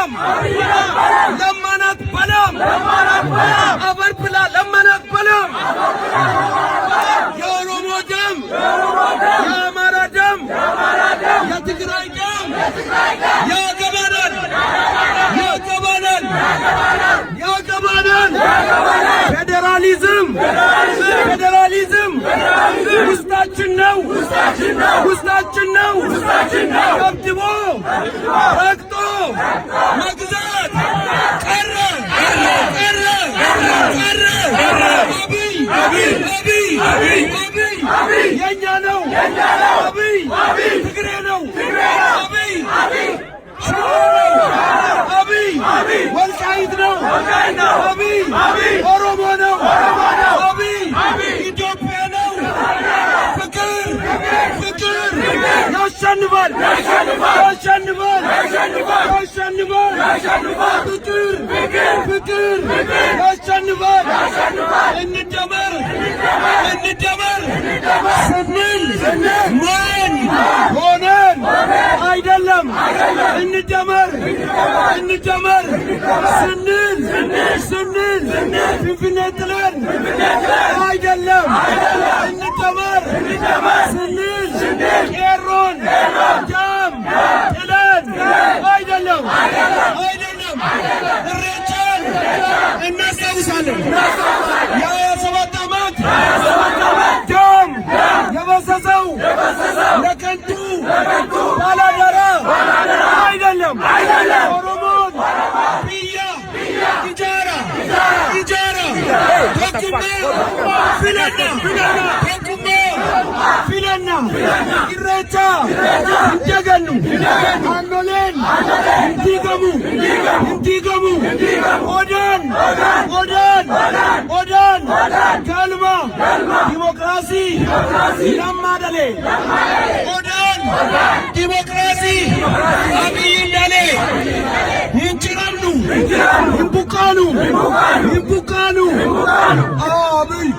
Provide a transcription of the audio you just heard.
በለም ለማናት በለም አበር ብላ ለማናት በለም የኦሮሞ ደም የአማራ ደም የትግራይ ደም ያገባናል ፌዴራሊዝም ውስጣችን ነው ደብድቦ ረግጦ መግዛት ቀረ አብይ የኛ ነው አብይ ትግሬ ነው አብይ ወልቃይት ነው አብይ ኦሮሞ ነው አብይ ኢትዮጵያ ነው ፍቅር ያሸንፋል ፍቅር ያሸንፋል እንደመር ስንል ማን ሆነን አይደለም እንደመር ስንል ፍንፍኔ ጥለን አይደለም እንደመር ስንል ቄሮን ጃም ጥለን አይደለም እሬቻን እናስታውሳለን። የ27 ዓመት ደም የፈሰሰው ለከንቱ ባላደራ አይደለም። ኦሮሞን ብያ ኢጃራ ፊለና ኢሬቻ እንጀገኑ አኖሌን እንዲገሙ ኦዳን ገልማ ዲሞክራሲ ለማደሌ ኦዳን ዲሞክራሲ አብይ እንዳሌ ይንጭራሉ ይንቡቃኑ አብይ